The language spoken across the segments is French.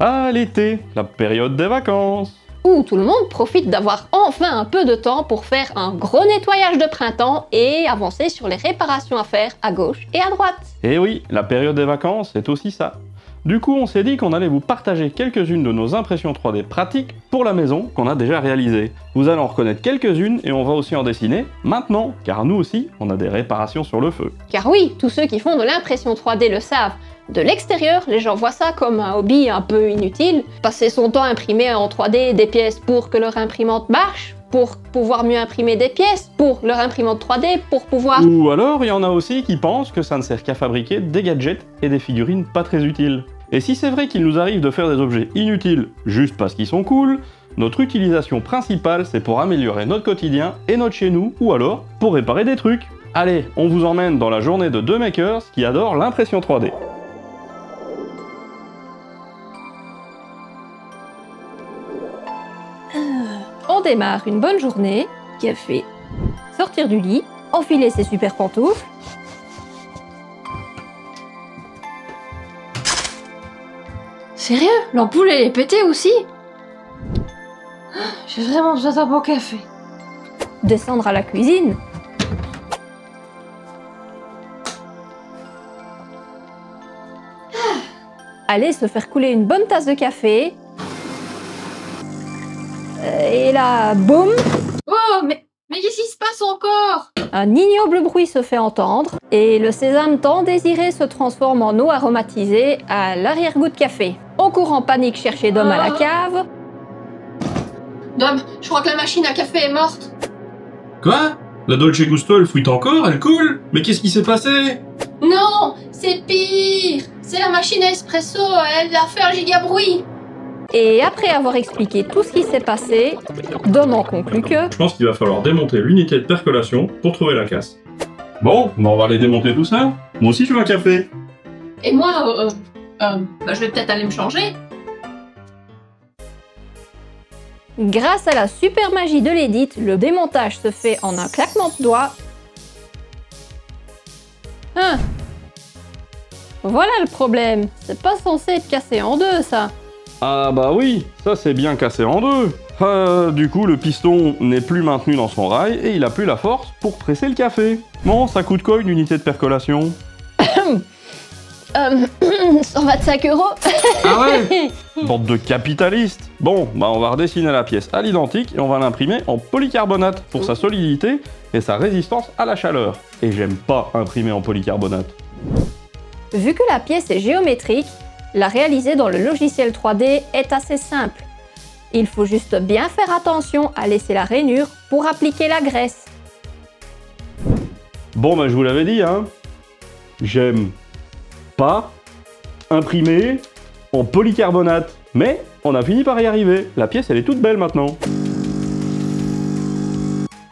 Ah, l'été, la période des vacances. Où tout le monde profite d'avoir enfin un peu de temps pour faire un gros nettoyage de printemps et avancer sur les réparations à faire à gauche et à droite. Et oui, la période des vacances, c'est aussi ça. Du coup, on s'est dit qu'on allait vous partager quelques-unes de nos impressions 3D pratiques pour la maison qu'on a déjà réalisées. Vous allez en reconnaître quelques-unes et on va aussi en dessiner maintenant, car nous aussi, on a des réparations sur le feu. Car oui, tous ceux qui font de l'impression 3D le savent. De l'extérieur, les gens voient ça comme un hobby un peu inutile. Passer son temps à imprimer en 3D des pièces pour que leur imprimante marche, pour pouvoir mieux imprimer des pièces, pour leur imprimante 3D, pour pouvoir... Ou alors, il y en a aussi qui pensent que ça ne sert qu'à fabriquer des gadgets et des figurines pas très utiles. Et si c'est vrai qu'il nous arrive de faire des objets inutiles juste parce qu'ils sont cool, notre utilisation principale c'est pour améliorer notre quotidien et notre chez nous, ou alors pour réparer des trucs. Allez, on vous emmène dans la journée de deux makers qui adorent l'impression 3D. On démarre une bonne journée, café, sortir du lit, enfiler ses super pantoufles. Sérieux? L'ampoule elle est pétée aussi? J'ai vraiment besoin d'un bon café. Descendre à la cuisine. Aller se faire couler une bonne tasse de café. Et là, boum, Oh, mais qu'est-ce qui se passe encore? un ignoble bruit se fait entendre et le sésame tant désiré se transforme en eau aromatisée à l'arrière-goût de café. On court en panique chercher Dom à la cave. Dom, je crois que la machine à café est morte. Quoi? La Dolce Gusto elle fuite encore, elle coule? Mais qu'est-ce qui s'est passé? Non, c'est pire. C'est la machine à espresso, elle a fait un giga bruit. Et après avoir expliqué tout ce qui s'est passé, Dom en conclut que Je pense qu'il va falloir démonter l'unité de percolation pour trouver la casse. Bon, on va aller démonter tout ça. Moi aussi je veux un café. Et moi, je vais peut-être aller me changer. grâce à la super magie de l'édite, le démontage se fait en un claquement de doigts. Hein? Voilà le problème, c'est pas censé être cassé en deux ça. Ah bah oui, ça c'est bien cassé en deux. Du coup, le piston n'est plus maintenu dans son rail et il a plus la force pour presser le café. Bon, ça coûte quoi une unité de percolation? 125 €. Ah ouais? Bande de capitalistes. Bon, bah on va redessiner la pièce à l'identique et on va l'imprimer en polycarbonate pour sa solidité et sa résistance à la chaleur. Et j'aime pas imprimer en polycarbonate. Vu que la pièce est géométrique, la réaliser dans le logiciel 3D est assez simple. Il faut juste bien faire attention à laisser la rainure pour appliquer la graisse. Bon, bah je vous l'avais dit, hein. J'aime pas imprimer en polycarbonate. Mais on a fini par y arriver. La pièce, elle est toute belle maintenant.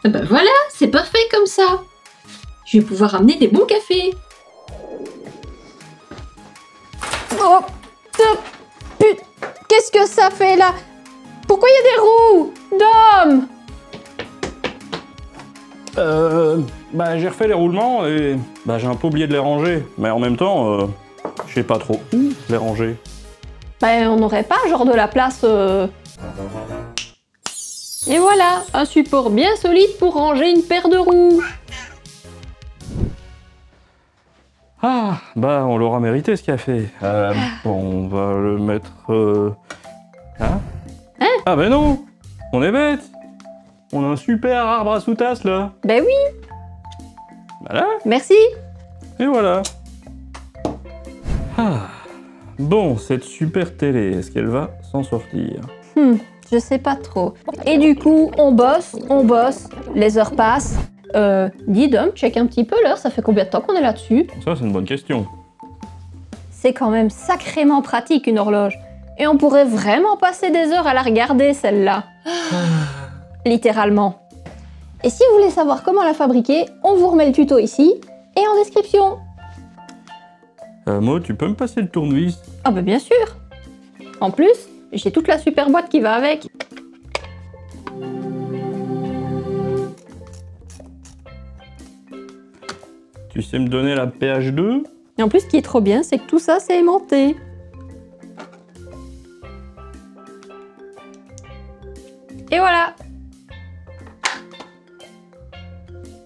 Bah voilà, c'est parfait comme ça. Je vais pouvoir amener des bons cafés. Oh, qu'est-ce que ça fait là? Pourquoi il y a des roues? Dom! Bah j'ai refait les roulements et bah j'ai un peu oublié de les ranger. Mais en même temps, je sais pas trop où les ranger. Ben, on n'aurait pas genre de la place... Et voilà, un support bien solide pour ranger une paire de roues. Ah, bah on l'aura mérité ce café. Bon, on va le mettre... Hein? Ah ben non! On est bête! On a un super arbre à sous-tasse là! Ben oui, Voilà! merci. Et voilà! Ah. Bon, cette super télé, est-ce qu'elle va s'en sortir? Je sais pas trop. Et du coup, on bosse, les heures passent. Dis Dom, check un petit peu l'heure, ça fait combien de temps qu'on est là-dessus? Ça, c'est une bonne question. C'est quand même sacrément pratique une horloge. Et on pourrait vraiment passer des heures à la regarder, celle-là. Littéralement. Et si vous voulez savoir comment la fabriquer, on vous remet le tuto ici et en description. Mo, tu peux me passer le tournevis? Ah bah bien sûr. En plus, j'ai toute la super boîte qui va avec. Tu sais me donner la PH2? Et en plus, ce qui est trop bien, c'est que tout ça, c'est aimanté. Et voilà.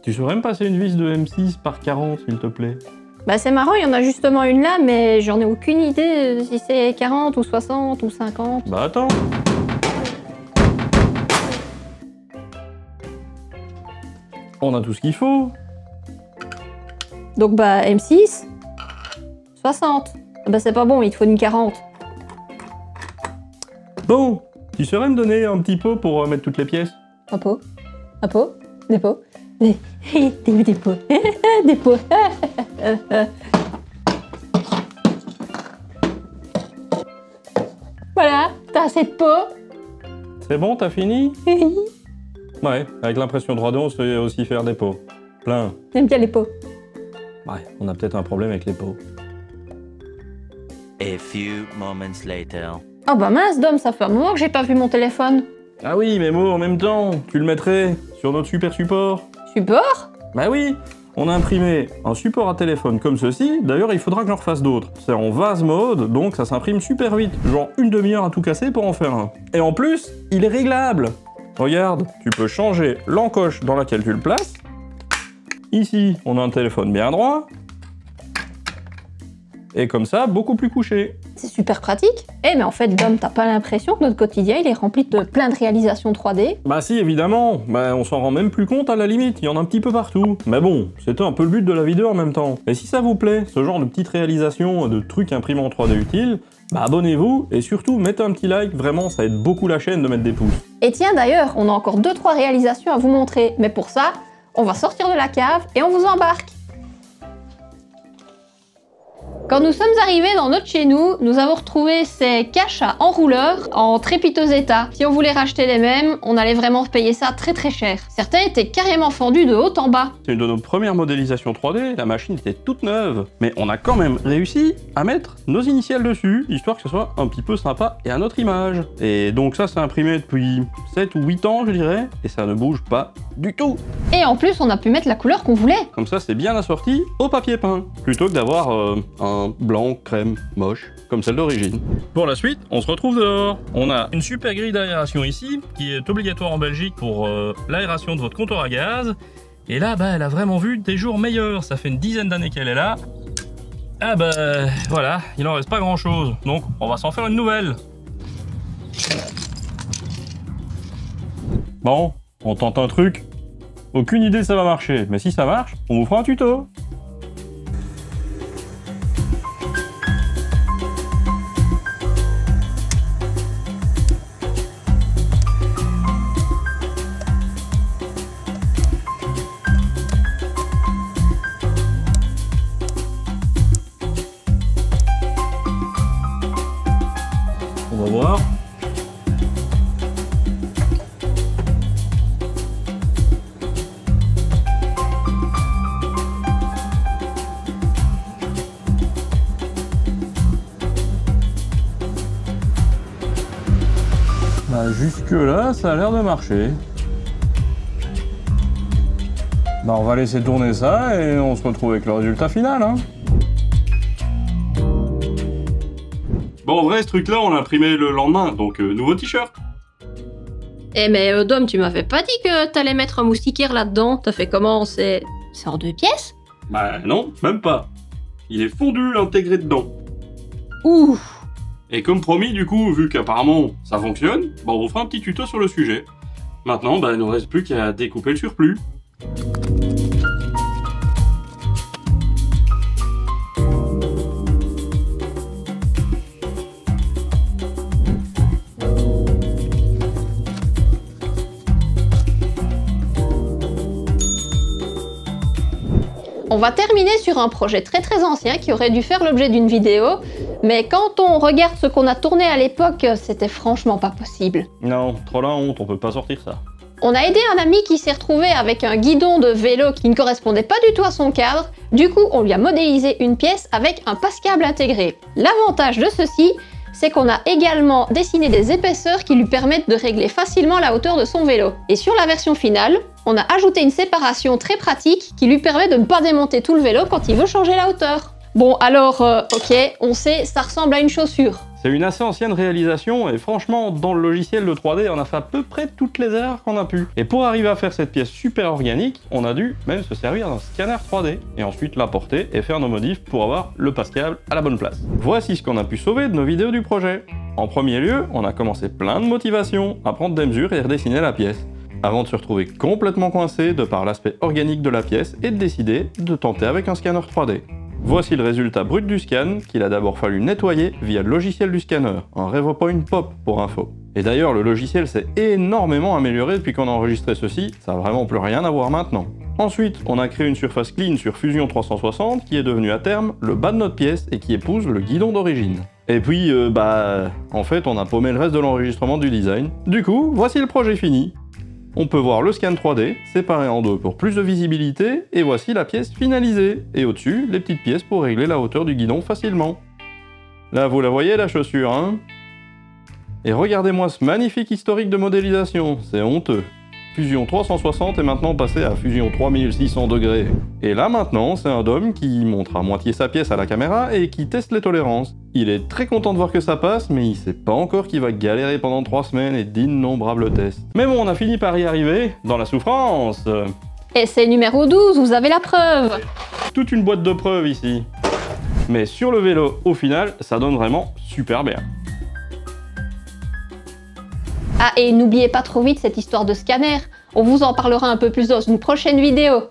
Tu saurais me passer une vis de M6 par 40, s'il te plaît? Bah c'est marrant, il y en a justement une là, mais j'en ai aucune idée si c'est 40 ou 60 ou 50. Bah attends. On a tout ce qu'il faut. Donc bah M6, 60. Bah c'est pas bon, il te faut une 40. Bon, tu saurais me donner un petit pot pour mettre toutes les pièces? Un pot? Un pot? Des pots? Des pots. Des pots. Voilà, t'as assez de pots. C'est bon, t'as fini? Ouais, avec l'impression 3D, on sait aussi faire des pots. Plein. J'aime bien les pots. Ouais, on a peut-être un problème avec les pots. A few moments later. Oh bah mince, Dom, ça fait un moment que j'ai pas vu mon téléphone. Ah oui, mais moi, en même temps, tu le mettrais sur notre super support. Support? Bah oui, on a imprimé un support à téléphone comme ceci. D'ailleurs, il faudra que j'en refasse d'autres. C'est en vase mode, donc ça s'imprime super vite. Genre une demi-heure à tout casser pour en faire un. Et en plus, il est réglable. Regarde, tu peux changer l'encoche dans laquelle tu le places. Ici, on a un téléphone bien droit. Et comme ça, beaucoup plus couché. C'est super pratique. Eh mais en fait, Dom, t'as pas l'impression que notre quotidien, il est rempli de plein de réalisations 3D? Bah si, évidemment. Bah on s'en rend même plus compte à la limite, il y en a un petit peu partout. Mais bon, c'était un peu le but de la vidéo en même temps. Et si ça vous plaît, ce genre de petites réalisations, de trucs imprimés en 3D utiles, bah abonnez-vous et surtout mettez un petit like, vraiment ça aide beaucoup la chaîne de mettre des pouces. Et tiens d'ailleurs, on a encore 2-3 réalisations à vous montrer. Mais pour ça, on va sortir de la cave et on vous embarque. Quand nous sommes arrivés dans notre chez nous, nous avons retrouvé ces caches à enrouleurs en très piteux état. Si on voulait racheter les mêmes, on allait vraiment payer ça très très cher. Certains étaient carrément fendus de haut en bas. C'est une de nos premières modélisations 3D, la machine était toute neuve. Mais on a quand même réussi à mettre nos initiales dessus, histoire que ce soit un petit peu sympa et à notre image. Et donc ça c'est imprimé depuis 7 ou 8 ans je dirais, et ça ne bouge pas du tout. Et en plus, on a pu mettre la couleur qu'on voulait. Comme ça c'est bien assorti au papier peint, plutôt que d'avoir un blanc crème moche comme celle d'origine. Pour la suite, on se retrouve dehors. On a une super grille d'aération ici qui est obligatoire en Belgique pour l'aération de votre comptoir à gaz. Et là, bah, elle a vraiment vu des jours meilleurs. Ça fait une dizaine d'années qu'elle est là. Ah bah voilà, il en reste pas grand chose. Donc on va s'en faire une nouvelle. Bon, on tente un truc. Aucune idée ça va marcher, mais si ça marche, on vous fera un tuto. On va voir. Bah, jusque là, ça a l'air de marcher. Bah, on va laisser tourner ça et on se retrouve avec le résultat final, hein. Bon, en vrai, ce truc-là, on l'a imprimé le lendemain, donc nouveau t-shirt. Eh mais Dom, tu m'avais pas dit que t'allais mettre un moustiquaire là-dedans. T'as fait comment? C'est en 2 pièces? Bah non, même pas. Il est fondu, intégré dedans. Ouh. Et comme promis, du coup, vu qu'apparemment ça fonctionne, bah on vous fera un petit tuto sur le sujet. Maintenant, bah il ne nous reste plus qu'à découper le surplus. On va terminer sur un projet très très ancien qui aurait dû faire l'objet d'une vidéo, mais quand on regarde ce qu'on a tourné à l'époque, c'était franchement pas possible. Non, trop la honte, on peut pas sortir ça. On a aidé un ami qui s'est retrouvé avec un guidon de vélo qui ne correspondait pas du tout à son cadre, du coup on lui a modélisé une pièce avec un passe-câble intégré. L'avantage de ceci, c'est qu'on a également dessiné des épaisseurs qui lui permettent de régler facilement la hauteur de son vélo. Et sur la version finale, on a ajouté une séparation très pratique qui lui permet de ne pas démonter tout le vélo quand il veut changer la hauteur. Bon alors, ok, on sait, ça ressemble à une chaussure. C'est une assez ancienne réalisation et franchement, dans le logiciel de 3D, on a fait à peu près toutes les erreurs qu'on a pu. Et pour arriver à faire cette pièce super organique, on a dû même se servir d'un scanner 3D et ensuite l'importer et faire nos modifs pour avoir le Pascal à la bonne place. Voici ce qu'on a pu sauver de nos vidéos du projet. En premier lieu, on a commencé plein de motivations à prendre des mesures et redessiner la pièce, avant de se retrouver complètement coincé de par l'aspect organique de la pièce et de décider de tenter avec un scanner 3D. Voici le résultat brut du scan qu'il a d'abord fallu nettoyer via le logiciel du scanner, un RevoPoint Pop pour info. Et d'ailleurs le logiciel s'est énormément amélioré depuis qu'on a enregistré ceci, ça n'a vraiment plus rien à voir maintenant. Ensuite, on a créé une surface clean sur Fusion 360 qui est devenue à terme le bas de notre pièce et qui épouse le guidon d'origine. Et puis, en fait, on a paumé le reste de l'enregistrement du design. Du coup, voici le projet fini. On peut voir le scan 3D, séparé en deux pour plus de visibilité, et voici la pièce finalisée. Et au-dessus, les petites pièces pour régler la hauteur du guidon facilement. Là, vous la voyez, la chaussure, hein? Et regardez-moi ce magnifique historique de modélisation, c'est honteux. Fusion 360 est maintenant passé à Fusion 3600 degrés. Et là maintenant, c'est un dôme qui montre à moitié sa pièce à la caméra et qui teste les tolérances. Il est très content de voir que ça passe, mais il sait pas encore qu'il va galérer pendant 3 semaines et d'innombrables tests. Mais bon, on a fini par y arriver, dans la souffrance. Et c'est numéro 12, vous avez la preuve. Toute une boîte de preuves ici. Mais sur le vélo, au final, ça donne vraiment super bien. Ah, et n'oubliez pas trop vite cette histoire de scanner. On vous en parlera un peu plus dans une prochaine vidéo.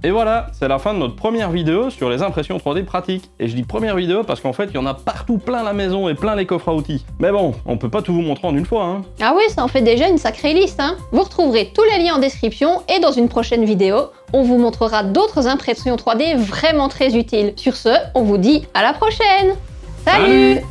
Et voilà, c'est la fin de notre première vidéo sur les impressions 3D pratiques. Et je dis première vidéo parce qu'en fait, il y en a partout plein la maison et plein les coffres à outils. Mais bon, on peut pas tout vous montrer en une fois, hein. Ah oui, ça en fait déjà une sacrée liste, hein. Vous retrouverez tous les liens en description et dans une prochaine vidéo, on vous montrera d'autres impressions 3D vraiment très utiles. Sur ce, on vous dit à la prochaine. Salut.